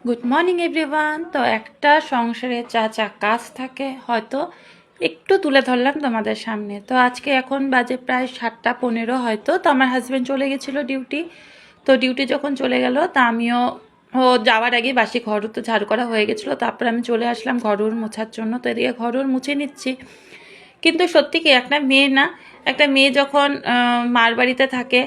Good morning everyone. তো একটা সংসারে যা যা কাজ থাকে হয়তো একটু তুলে ধরলাম তোমাদের সামনে। তো আজকে এখন বাজে প্রায় 7:15 হয়তো। তো আমার হাজব্যান্ড চলে গেছিলো ডিউটি। তো ডিউটি যখন চলে গেল তা আমিও ও যাওয়ার আগে বাসি ঘরও তো ঝাড়ু করা হয়ে গেছিলো। তারপরে আমি চলে আসলাম ঘরুর মোছার জন্য। তো এদিকে ঘরুর মুছে নিচ্ছি। কিন্তু সত্যি কি একটা মেয়ে না, একটা মেয়ে যখন মার বাড়িতে থাকে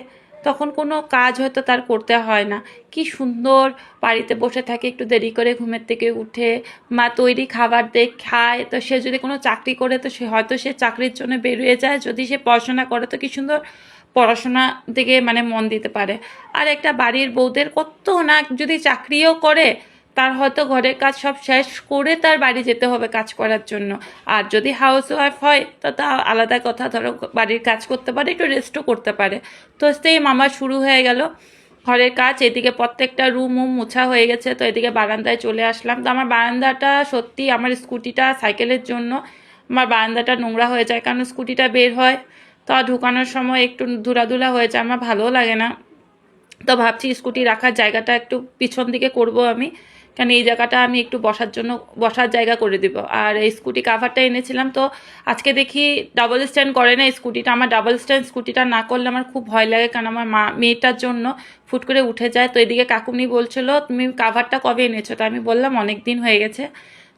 তখন কোনো কাজ হয়তো তার করতে হয় না। কি সুন্দর বাড়িতে বসে থাকে, একটু দেরি করে ঘুমের থেকে উঠে মা তৈরি খাবার দিয়ে খায়। তো সে যদি কোনো চাকরি করে তো সে হয়তো সে চাকরির জন্য বেরিয়ে যায়, যদি সে পড়াশোনা করে তো কি সুন্দর পড়াশোনা দিকে মানে মন দিতে পারে। আর একটা বাড়ির বউদের কত না, যদি চাকরিও করে তার হয়তো ঘরের কাজ সব শেষ করে তার বাড়ি যেতে হবে কাজ করার জন্য। আর যদি হাউস ওয়াইফ হয় তো তা আলাদা কথা, ধরো বাড়ির কাজ করতে পারে, একটু রেস্টও করতে পারে। তো সেই মামা শুরু হয়ে গেল ঘরের কাজ। এদিকে প্রত্যেকটা রুম মোছা হয়ে গেছে। তো এদিকে বারান্দায় চলে আসলাম। তো আমার বারান্দাটা সত্যি, আমার স্কুটিটা সাইকেলের জন্য আমার বারান্দাটা নোংরা হয়ে যায়, কারণ স্কুটিটা বের হয় তো ঢুকানোর সময় একটু ধুলাধুলা হয়ে যায়, আমার ভালোও লাগে না। তো ভাবছি স্কুটি রাখার জায়গাটা একটু পিছন দিকে করব আমি, কারণ এই জায়গাটা আমি একটু বসার জন্য বসার জায়গা করে দিব। আর এই স্কুটি কাভারটা এনেছিলাম, তো আজকে দেখি ডাবল স্ট্যান্ড করে না স্কুটিটা। আমার ডাবল স্ট্যান্ড স্কুটিটা না করলে আমার খুব ভয় লাগে, কারণ আমার মেয়েটার জন্য ফুট করে উঠে যায়। তো এদিকে কাকুনি বলছিল তুমি কাভারটা কবে এনেছো? তো আমি বললাম অনেক দিন হয়ে গেছে।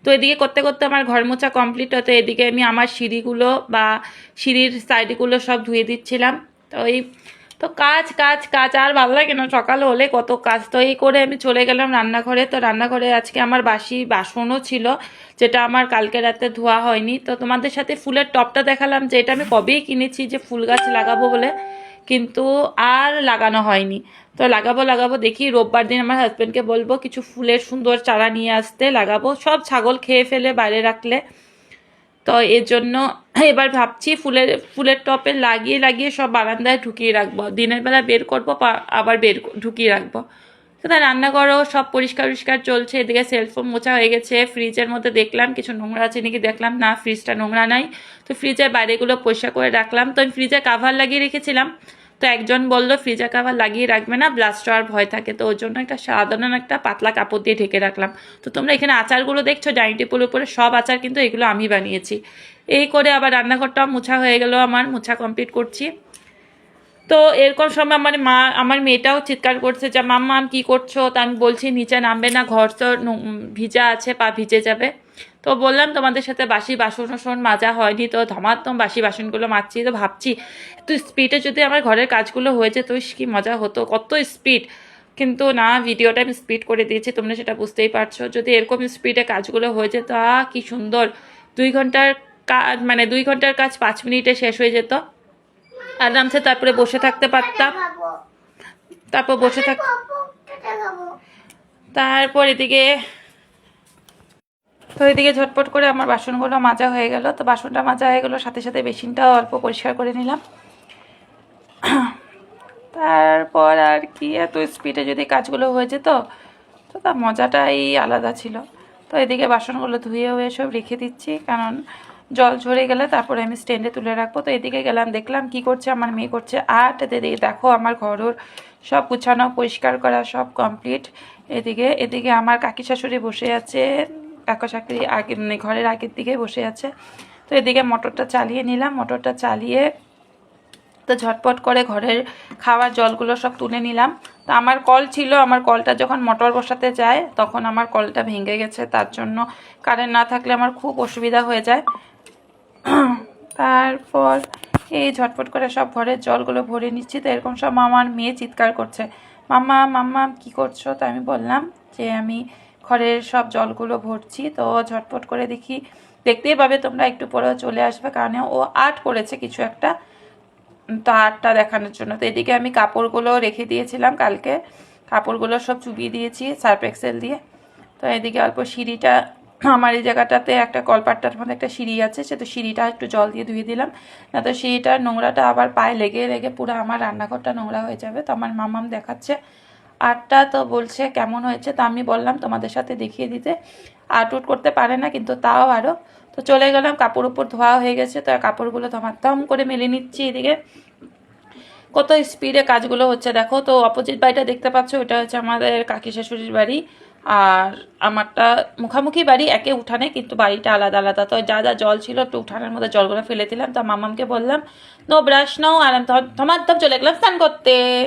তো এদিকে করতে করতে আমার ঘর মোছা কমপ্লিট হতো। এদিকে আমি আমার সিঁড়িগুলো বা সিঁড়ির সাইডগুলো সব ধুয়ে দিচ্ছিলাম। তো এই তো কাজ কাজ কাজ আর ভালো লাগে না, সকাল হলে কত কাজ। তো এই করে আমি চলে গেলাম রান্নাঘরে। তো রান্নাঘরে আজকে আমার বাসি বাসনও ছিল, যেটা আমার কালকে রাতে ধোয়া হয়নি। তো তোমাদের সাথে ফুলের টবটা দেখালাম, যে এটা আমি কবেই কিনেছি যে ফুল গাছ লাগাবো বলে, কিন্তু আর লাগানো হয়নি। তো লাগাবো লাগাবো দেখি রোববার দিন আমার হাজব্যান্ডকে বলবো কিছু ফুলের সুন্দর চারা নিয়ে আসতে, লাগাবো। সব ছাগল খেয়ে ফেলে বাইরে রাখলে। তো এর জন্য এবার ভাবছি ফুলের ফুলের টপে লাগিয়ে লাগিয়ে সব বারান্দায় ঢুকিয়ে রাখবো, দিনের বেলা বের করবো আবার ঢুকিয়ে রাখবো। তো তাই রান্নাঘরও সব পরিষ্কার পরিষ্কার চলছে। এদিকে সেলফোন মোছা হয়ে গেছে। ফ্রিজের মধ্যে দেখলাম কিছু নোংরা আছে নাকি, দেখলাম না ফ্রিজটা নোংরা নাই। তো ফ্রিজের বাইরেগুলো পরিষ্কার করে রাখলাম। তো আমি ফ্রিজে কাভার লাগিয়ে রেখেছিলাম। তো একজন বলল ফ্রিজে কাভার লাগিয়ে রাখবে না, ব্লাস্ট হওয়ার ভয় থাকে। তো ওর জন্য একটা সাধারণ একটা পাতলা কাপড় দিয়ে ঢেকে রাখলাম। তো তোমরা এখানে আচারগুলো দেখছো ডাইনিং টেবিলের উপরে, সব আচার কিন্তু এগুলো আমি বানিয়েছি। এই করে আবার রান্নাঘরটাও মোছা হয়ে গেল, আমার মোছা কমপ্লিট করছি। তো এরকম সময় আমার মেয়েটাও চিৎকার করছে যে মাম্মা কি করছো? তা আমি বলছি নিচে নামবে না, ঘর তো ভিজা আছে, পা ভিজে যাবে। তো বললাম তোমাদের সাথে বাসি বাসন মাজা হয়নি, তো ধমাত্ম বাসি বাসনগুলো মাজছি। তো ভাবছি একটু স্পিডে যদি আমার ঘরের কাজগুলো হয়ে যেত কি মজা হতো, কত স্পিড। কিন্তু না, ভিডিওটা আমি স্পিড করে দিয়েছি, তোমরা সেটা বুঝতেই পারছো। যদি এরকম স্পিডে কাজগুলো হয়ে যেত কি সুন্দর, 2 ঘন্টার কাজ মানে 2 ঘন্টার কাজ 5 মিনিটে শেষ হয়ে যেত আরামসে। তারপরে বসে থাকতে পারতাম, তারপর বসে থাক তারপর এদিকে তো এদিকে ঝটপট করে আমার বাসনগুলো মাজা হয়ে গেল। তো বাসনটা মাজা হয়ে গেলো, সাথে সাথে বেসিনটাও অল্প পরিষ্কার করে নিলাম। তারপর আর কি, এত স্পিডে যদি কাজগুলো হয়ে যেত তো তার মজাটাই আলাদা ছিল। তো এদিকে বাসনগুলো ধুয়ে হয়ে সব রেখে দিচ্ছি, কারণ জল ঝরে গেলে তারপরে আমি স্ট্যান্ডে তুলে রাখবো। তো এদিকে গেলাম, দেখলাম কি করছে আমার মেয়ে, করছে আর্ট। এদিকে দেখো আমার ঘরের সব গুছানো পরিষ্কার করা সব কমপ্লিট। এদিকে এদিকে আমার কাকি শাশুড়ি বসে আছে, কাকা শাশুড়ি আগে মানে ঘরের আগের দিকে বসে আছে। তো এদিকে মোটরটা চালিয়ে নিলাম, মোটরটা চালিয়ে তো ঝটপট করে ঘরের খাওয়ার জলগুলো সব তুলে নিলাম। তো আমার কল ছিল, আমার কলটা যখন মোটর বসাতে যায় তখন আমার কলটা ভেঙে গেছে, তার জন্য কারেন্ট না থাকলে আমার খুব অসুবিধা হয়ে যায়। তারপর এই ঝটপট করে সব ঘরের জলগুলো ভরে নিচ্ছি। তো এরকম সব আমার মেয়ে চিৎকার করছে, মাম্মা মাম্মা কি করছো? তো আমি বললাম যে আমি ঘরের সব জলগুলো ভরছি। তো ঝটপট করে দেখি, দেখতেই পাবে তোমরা, একটু পরেও চলে আসবে, কারণ ও আর্ট করেছে কিছু একটা, তো আর্টটা দেখানোর জন্য। তো এদিকে আমি কাপড়গুলো রেখে দিয়েছিলাম কালকে, কাপড়গুলো সব চুবিয়ে দিয়েছি সার্ফ এক্সেল দিয়ে। তো এদিকে অল্প সিঁড়িটা, আমার এই জায়গাটাতে একটা কলপাটটার মধ্যে একটা সিঁড়ি আছে, সে তো সিঁড়িটা একটু জল দিয়ে ধুয়ে দিলাম, না তো সিঁড়িটার নোংরাটা আবার পায়ে লেগে লেগে পুরো আমার রান্নাঘরটা নোংরা হয়ে যাবে। তো আমার মামাম দেখাচ্ছে আর্টটা, তো বলছে কেমন হয়েছে। তো আমি বললাম তোমাদের সাথে দেখিয়ে দিতে, আর্ট উট করতে পারে না কিন্তু তাও আরও। তো চলে গেলাম, কাপড় উপর ধোয়া হয়ে গেছে, তো কাপড়গুলো ধমাত্তম করে মেলে নিচ্ছি। এদিকে কত স্পিডে কাজগুলো হচ্ছে দেখো। তো অপোজিট বাড়িটা দেখতে পাচ্ছ, ওটা হচ্ছে আমাদের কাকি শাশুড়ির বাড়ি। আর আমারটা মুখামুখি বাড়ি, একে উঠানে, কিন্তু বাড়িটা আলাদা আলাদা। তো যা যা জল ছিল একটু উঠানের মধ্যে জলগুলো ফেলে দিলাম। তো মামামকে বললাম নো ব্রাশ নাও, আর আমি ধমাধম চলে গেলাম স্নান করতে।